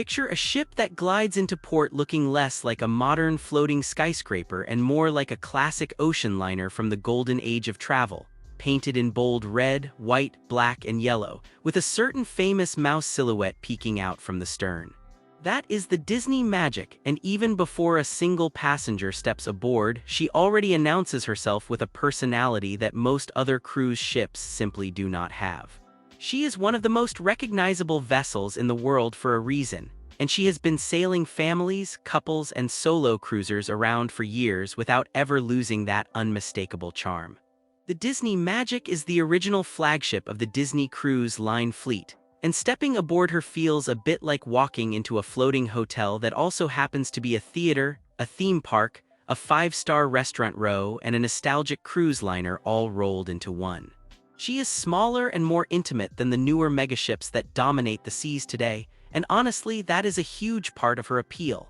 Picture a ship that glides into port looking less like a modern floating skyscraper and more like a classic ocean liner from the golden age of travel, painted in bold red, white, black, and yellow, with a certain famous mouse silhouette peeking out from the stern. That is the Disney magic, and even before a single passenger steps aboard, she already announces herself with a personality that most other cruise ships simply do not have. She is one of the most recognizable vessels in the world for a reason, and she has been sailing families, couples, and solo cruisers around for years without ever losing that unmistakable charm. The Disney Magic is the original flagship of the Disney Cruise Line fleet, and stepping aboard her feels a bit like walking into a floating hotel that also happens to be a theater, a theme park, a five-star restaurant row, and a nostalgic cruise liner all rolled into one. She is smaller and more intimate than the newer megaships that dominate the seas today, and honestly, that is a huge part of her appeal.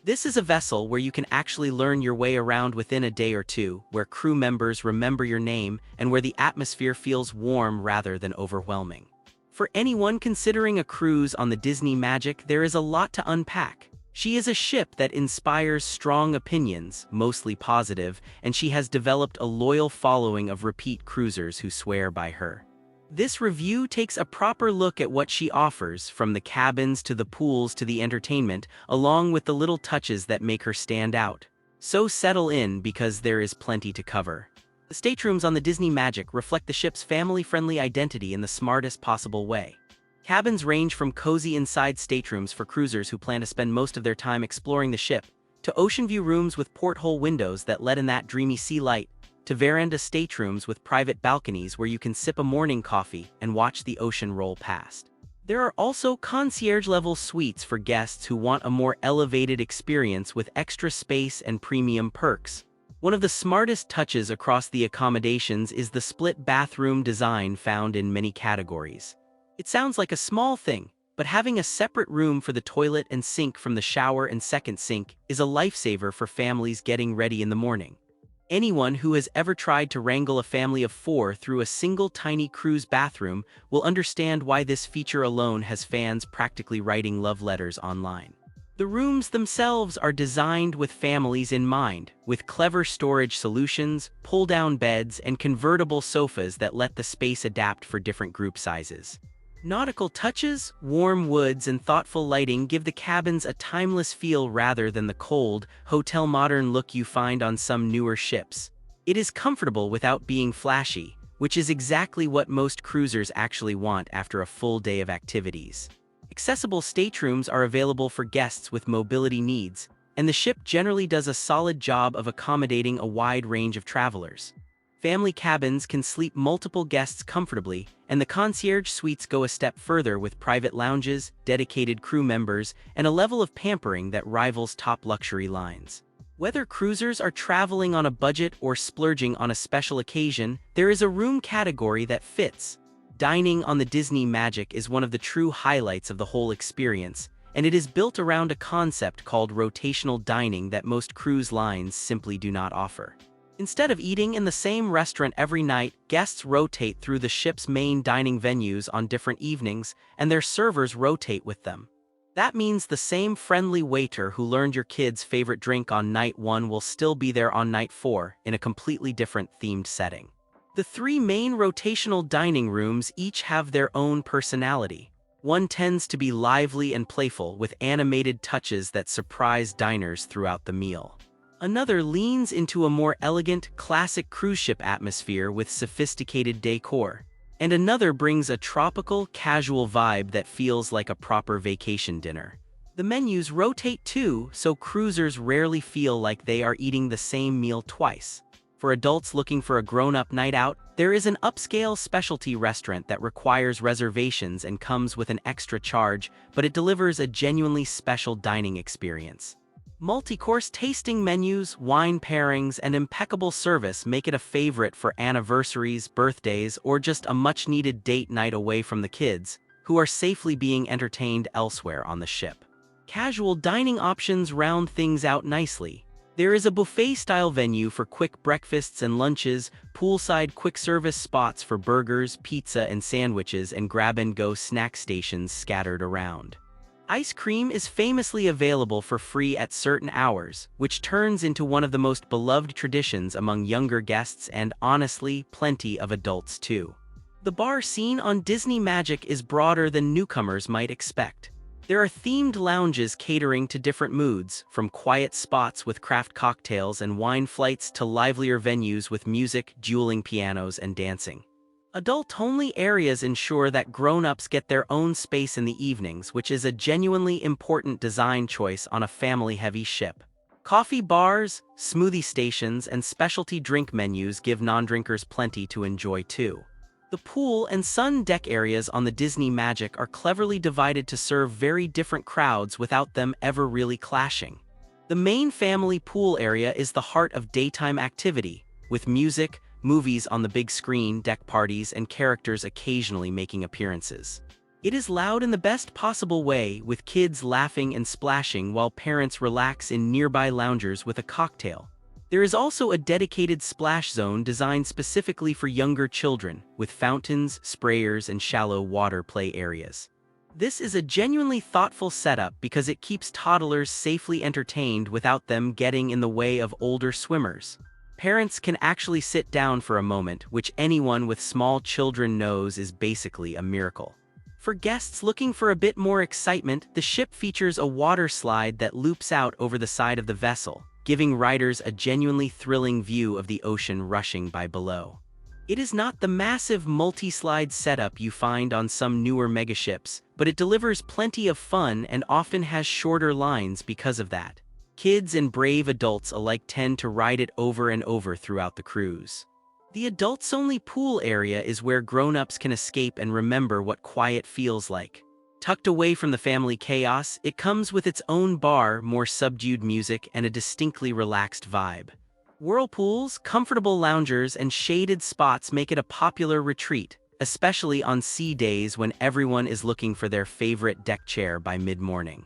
This is a vessel where you can actually learn your way around within a day or two, where crew members remember your name, and where the atmosphere feels warm rather than overwhelming. For anyone considering a cruise on the Disney Magic, there is a lot to unpack. She is a ship that inspires strong opinions, mostly positive, and she has developed a loyal following of repeat cruisers who swear by her. This review takes a proper look at what she offers, from the cabins to the pools to the entertainment, along with the little touches that make her stand out. So settle in, because there is plenty to cover. The staterooms on the Disney Magic reflect the ship's family-friendly identity in the smartest possible way. Cabins range from cozy inside staterooms for cruisers who plan to spend most of their time exploring the ship, to ocean view rooms with porthole windows that let in that dreamy sea light, to veranda staterooms with private balconies where you can sip a morning coffee and watch the ocean roll past. There are also concierge-level suites for guests who want a more elevated experience with extra space and premium perks. One of the smartest touches across the accommodations is the split bathroom design found in many categories. It sounds like a small thing, but having a separate room for the toilet and sink from the shower and second sink is a lifesaver for families getting ready in the morning. Anyone who has ever tried to wrangle a family of 4 through a single tiny cruise bathroom will understand why this feature alone has fans practically writing love letters online. The rooms themselves are designed with families in mind, with clever storage solutions, pull-down beds, and convertible sofas that let the space adapt for different group sizes. Nautical touches, warm woods, and thoughtful lighting give the cabins a timeless feel rather than the cold, hotel modern look you find on some newer ships. It is comfortable without being flashy, which is exactly what most cruisers actually want after a full day of activities. Accessible staterooms are available for guests with mobility needs, and the ship generally does a solid job of accommodating a wide range of travelers. Family cabins can sleep multiple guests comfortably, and the concierge suites go a step further with private lounges, dedicated crew members, and a level of pampering that rivals top luxury lines. Whether cruisers are traveling on a budget or splurging on a special occasion, there is a room category that fits. Dining on the Disney Magic is one of the true highlights of the whole experience, and it is built around a concept called rotational dining that most cruise lines simply do not offer. Instead of eating in the same restaurant every night, guests rotate through the ship's main dining venues on different evenings, and their servers rotate with them. That means the same friendly waiter who learned your kid's favorite drink on night 1 will still be there on night 4, in a completely different themed setting. The 3 main rotational dining rooms each have their own personality. One tends to be lively and playful, with animated touches that surprise diners throughout the meal. Another leans into a more elegant, classic cruise ship atmosphere with sophisticated decor. And another brings a tropical, casual vibe that feels like a proper vacation dinner. The menus rotate too, so cruisers rarely feel like they are eating the same meal twice. For adults looking for a grown-up night out, there is an upscale specialty restaurant that requires reservations and comes with an extra charge, but it delivers a genuinely special dining experience. Multi-course tasting menus, wine pairings, and impeccable service make it a favorite for anniversaries, birthdays, or just a much-needed date night away from the kids, who are safely being entertained elsewhere on the ship. Casual dining options round things out nicely. There is a buffet-style venue for quick breakfasts and lunches, poolside quick-service spots for burgers, pizza, and sandwiches, and grab-and-go snack stations scattered around. Ice cream is famously available for free at certain hours, which turns into one of the most beloved traditions among younger guests and, honestly, plenty of adults too. The bar scene on Disney Magic is broader than newcomers might expect. There are themed lounges catering to different moods, from quiet spots with craft cocktails and wine flights to livelier venues with music, dueling pianos, and dancing. Adult-only areas ensure that grown-ups get their own space in the evenings, which is a genuinely important design choice on a family-heavy ship. Coffee bars, smoothie stations, and specialty drink menus give non-drinkers plenty to enjoy too. The pool and sun deck areas on the Disney Magic are cleverly divided to serve very different crowds without them ever really clashing. The main family pool area is the heart of daytime activity, with music, movies on the big screen, deck parties, and characters occasionally making appearances. It is loud in the best possible way, with kids laughing and splashing while parents relax in nearby loungers with a cocktail. There is also a dedicated splash zone designed specifically for younger children, with fountains, sprayers, and shallow water play areas. This is a genuinely thoughtful setup because it keeps toddlers safely entertained without them getting in the way of older swimmers. Parents can actually sit down for a moment, which anyone with small children knows is basically a miracle. For guests looking for a bit more excitement, the ship features a water slide that loops out over the side of the vessel, giving riders a genuinely thrilling view of the ocean rushing by below. It is not the massive multi-slide setup you find on some newer megaships, but it delivers plenty of fun and often has shorter lines because of that. Kids and brave adults alike tend to ride it over and over throughout the cruise. The adults-only pool area is where grown-ups can escape and remember what quiet feels like. Tucked away from the family chaos, it comes with its own bar, more subdued music, and a distinctly relaxed vibe. Whirlpools, comfortable loungers, and shaded spots make it a popular retreat, especially on sea days when everyone is looking for their favorite deck chair by mid-morning.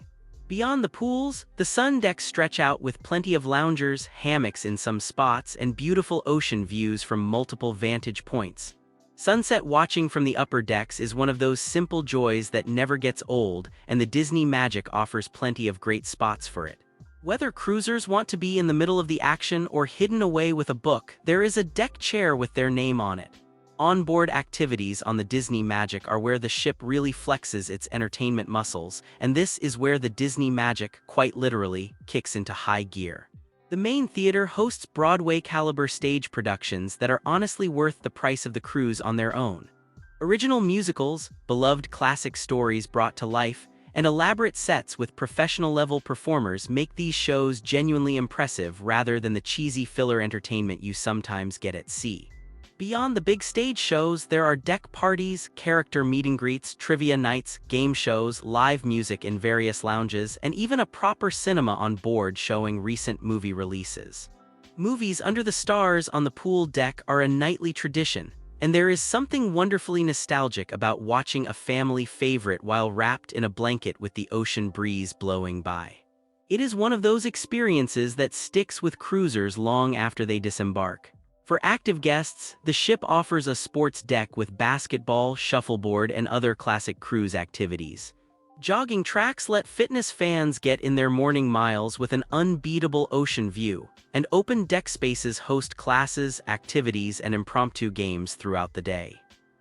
Beyond the pools, the sun decks stretch out with plenty of loungers, hammocks in some spots, and beautiful ocean views from multiple vantage points. Sunset watching from the upper decks is one of those simple joys that never gets old, and the Disney Magic offers plenty of great spots for it. Whether cruisers want to be in the middle of the action or hidden away with a book, there is a deck chair with their name on it. Onboard activities on the Disney Magic are where the ship really flexes its entertainment muscles, and this is where the Disney Magic, quite literally, kicks into high gear. The main theater hosts Broadway-caliber stage productions that are honestly worth the price of the cruise on their own. Original musicals, beloved classic stories brought to life, and elaborate sets with professional-level performers make these shows genuinely impressive rather than the cheesy filler entertainment you sometimes get at sea. Beyond the big stage shows, there are deck parties, character meet-and-greets, trivia nights, game shows, live music in various lounges, and even a proper cinema on board showing recent movie releases. Movies under the stars on the pool deck are a nightly tradition, and there is something wonderfully nostalgic about watching a family favorite while wrapped in a blanket with the ocean breeze blowing by. It is one of those experiences that sticks with cruisers long after they disembark. For active guests, the ship offers a sports deck with basketball, shuffleboard, and other classic cruise activities. Jogging tracks let fitness fans get in their morning miles with an unbeatable ocean view, and open deck spaces host classes, activities, and impromptu games throughout the day.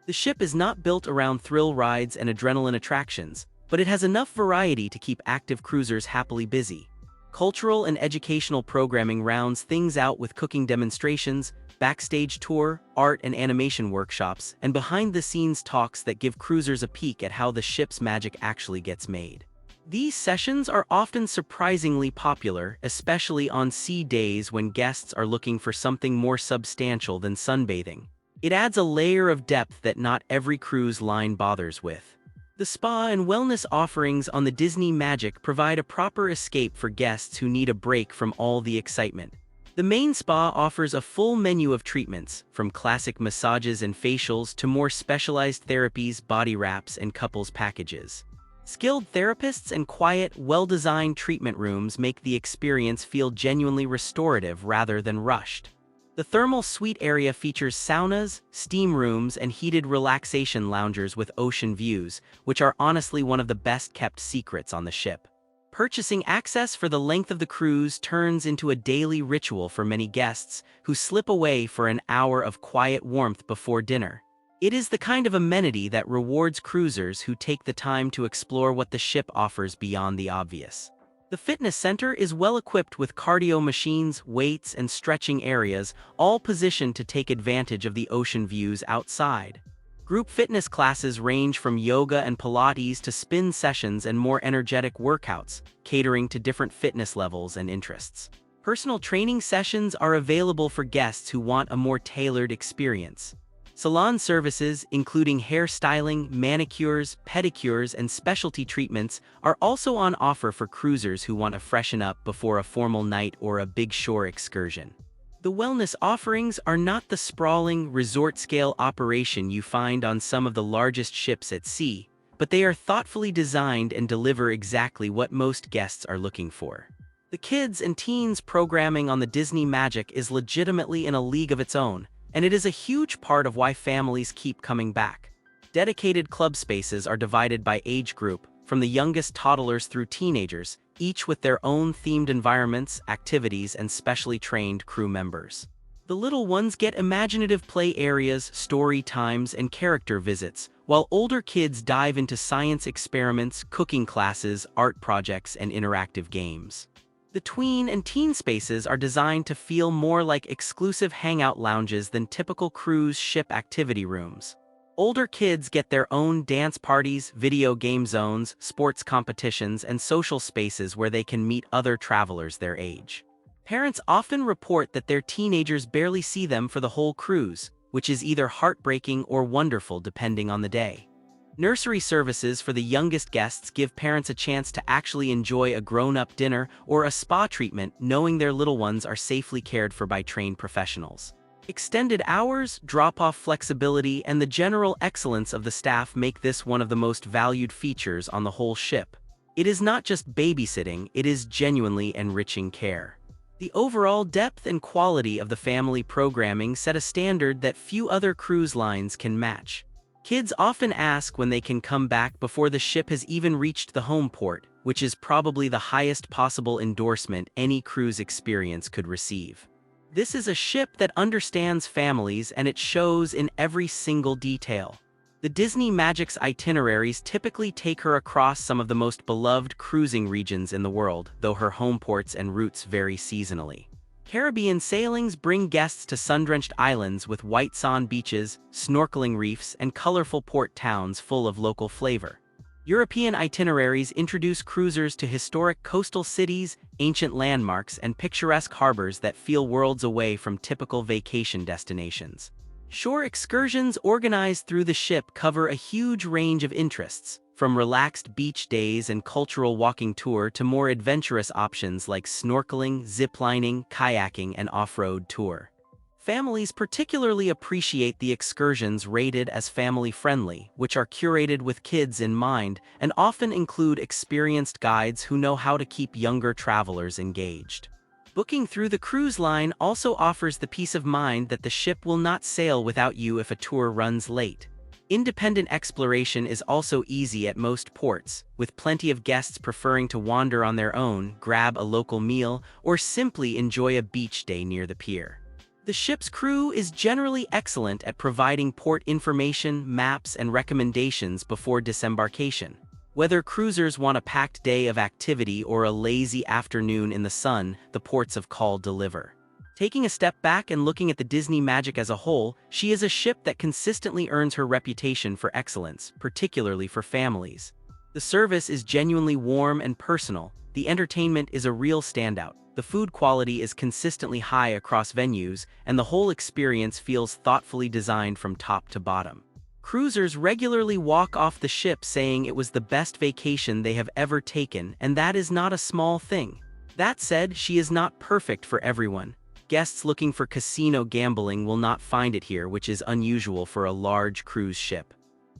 The ship is not built around thrill rides and adrenaline attractions, but it has enough variety to keep active cruisers happily busy. Cultural and educational programming rounds things out with cooking demonstrations, backstage tour, art and animation workshops, and behind-the-scenes talks that give cruisers a peek at how the ship's magic actually gets made. These sessions are often surprisingly popular, especially on sea days when guests are looking for something more substantial than sunbathing. It adds a layer of depth that not every cruise line bothers with. The spa and wellness offerings on the Disney Magic provide a proper escape for guests who need a break from all the excitement. The main spa offers a full menu of treatments, from classic massages and facials to more specialized therapies, body wraps, and couples packages. Skilled therapists and quiet, well-designed treatment rooms make the experience feel genuinely restorative rather than rushed. The thermal suite area features saunas, steam rooms, and heated relaxation loungers with ocean views, which are honestly one of the best-kept secrets on the ship. Purchasing access for the length of the cruise turns into a daily ritual for many guests who slip away for an hour of quiet warmth before dinner. It is the kind of amenity that rewards cruisers who take the time to explore what the ship offers beyond the obvious. The fitness center is well equipped with cardio machines, weights, and stretching areas, all positioned to take advantage of the ocean views outside. Group fitness classes range from yoga and Pilates to spin sessions and more energetic workouts, catering to different fitness levels and interests. Personal training sessions are available for guests who want a more tailored experience. Salon services, including hair styling, manicures, pedicures, and specialty treatments, are also on offer for cruisers who want to freshen up before a formal night or a big shore excursion. The wellness offerings are not the sprawling, resort-scale operation you find on some of the largest ships at sea, but they are thoughtfully designed and deliver exactly what most guests are looking for. The kids and teens programming on the Disney Magic is legitimately in a league of its own, and it is a huge part of why families keep coming back. Dedicated club spaces are divided by age group, from the youngest toddlers through teenagers, each with their own themed environments, activities, and specially trained crew members. The little ones get imaginative play areas, story times, and character visits, while older kids dive into science experiments, cooking classes, art projects, and interactive games. The tween and teen spaces are designed to feel more like exclusive hangout lounges than typical cruise ship activity rooms. Older kids get their own dance parties, video game zones, sports competitions, and social spaces where they can meet other travelers their age. Parents often report that their teenagers barely see them for the whole cruise, which is either heartbreaking or wonderful depending on the day. Nursery services for the youngest guests give parents a chance to actually enjoy a grown-up dinner or a spa treatment knowing their little ones are safely cared for by trained professionals. Extended hours, drop-off flexibility, and the general excellence of the staff make this one of the most valued features on the whole ship. It is not just babysitting, it is genuinely enriching care. The overall depth and quality of the family programming set a standard that few other cruise lines can match. Kids often ask when they can come back before the ship has even reached the home port, which is probably the highest possible endorsement any cruise experience could receive. This is a ship that understands families, and it shows in every single detail. The Disney Magic's itineraries typically take her across some of the most beloved cruising regions in the world, though her home ports and routes vary seasonally. Caribbean sailings bring guests to sun-drenched islands with white sand beaches, snorkeling reefs, and colorful port towns full of local flavor. European itineraries introduce cruisers to historic coastal cities, ancient landmarks, and picturesque harbors that feel worlds away from typical vacation destinations. Shore excursions organized through the ship cover a huge range of interests, from relaxed beach days and cultural walking tour to more adventurous options like snorkeling, ziplining, kayaking, and off-road tour. Families particularly appreciate the excursions rated as family-friendly, which are curated with kids in mind and often include experienced guides who know how to keep younger travelers engaged. Booking through the cruise line also offers the peace of mind that the ship will not sail without you if a tour runs late. Independent exploration is also easy at most ports, with plenty of guests preferring to wander on their own, grab a local meal, or simply enjoy a beach day near the pier. The ship's crew is generally excellent at providing port information, maps, and recommendations before disembarkation. Whether cruisers want a packed day of activity or a lazy afternoon in the sun, the ports of call deliver. Taking a step back and looking at the Disney Magic as a whole, she is a ship that consistently earns her reputation for excellence, particularly for families. The service is genuinely warm and personal, the entertainment is a real standout, the food quality is consistently high across venues, and the whole experience feels thoughtfully designed from top to bottom. Cruisers regularly walk off the ship saying it was the best vacation they have ever taken, and that is not a small thing. That said, she is not perfect for everyone. Guests looking for casino gambling will not find it here, which is unusual for a large cruise ship.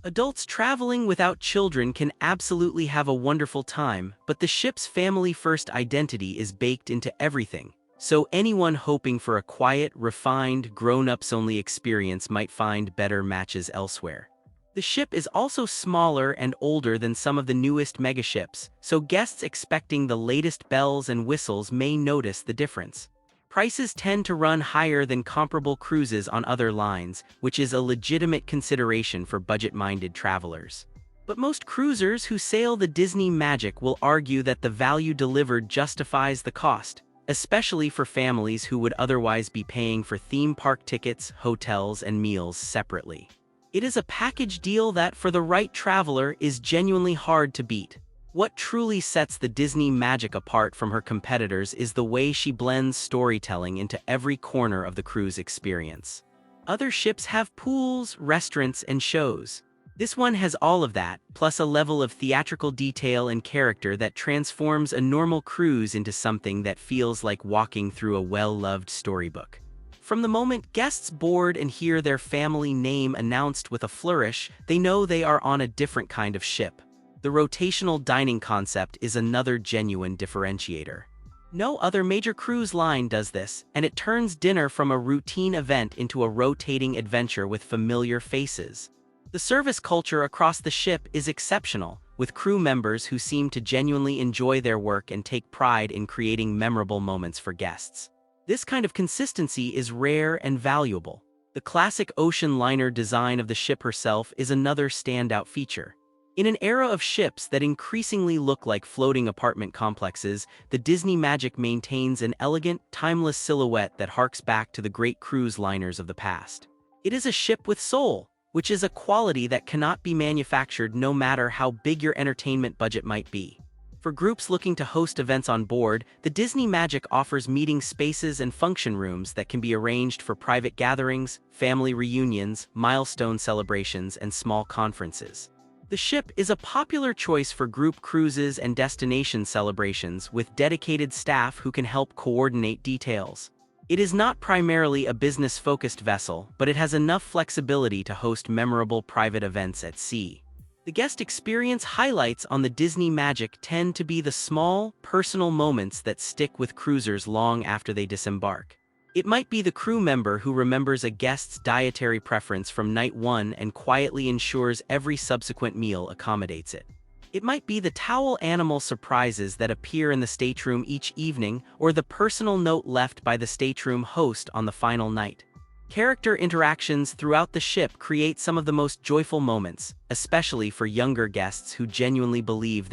Adults traveling without children can absolutely have a wonderful time, but the ship's family-first identity is baked into everything. So anyone hoping for a quiet, refined, grown-ups-only experience might find better matches elsewhere. The ship is also smaller and older than some of the newest megaships, so guests expecting the latest bells and whistles may notice the difference. Prices tend to run higher than comparable cruises on other lines, which is a legitimate consideration for budget-minded travelers. But most cruisers who sail the Disney Magic will argue that the value delivered justifies the cost, especially for families who would otherwise be paying for theme park tickets, hotels, and meals separately. It is a package deal that, for the right traveler, is genuinely hard to beat. What truly sets the Disney Magic apart from her competitors is the way she blends storytelling into every corner of the cruise experience. Other ships have pools, restaurants, and shows. This one has all of that, plus a level of theatrical detail and character that transforms a normal cruise into something that feels like walking through a well-loved storybook. From the moment guests board and hear their family name announced with a flourish, they know they are on a different kind of ship. The rotational dining concept is another genuine differentiator. No other major cruise line does this, and it turns dinner from a routine event into a rotating adventure with familiar faces. The service culture across the ship is exceptional, with crew members who seem to genuinely enjoy their work and take pride in creating memorable moments for guests. This kind of consistency is rare and valuable. The classic ocean liner design of the ship herself is another standout feature. In an era of ships that increasingly look like floating apartment complexes, the Disney Magic maintains an elegant, timeless silhouette that harks back to the great cruise liners of the past. It is a ship with soul, which is a quality that cannot be manufactured no matter how big your entertainment budget might be. For groups looking to host events on board, the Disney Magic offers meeting spaces and function rooms that can be arranged for private gatherings, family reunions, milestone celebrations, and small conferences. The ship is a popular choice for group cruises and destination celebrations with dedicated staff who can help coordinate details. It is not primarily a business-focused vessel, but it has enough flexibility to host memorable private events at sea. The guest experience highlights on the Disney Magic tend to be the small, personal moments that stick with cruisers long after they disembark. It might be the crew member who remembers a guest's dietary preference from night one and quietly ensures every subsequent meal accommodates it. It might be the towel animal surprises that appear in the stateroom each evening, or the personal note left by the stateroom host on the final night. Character interactions throughout the ship create some of the most joyful moments, especially for younger guests who genuinely believe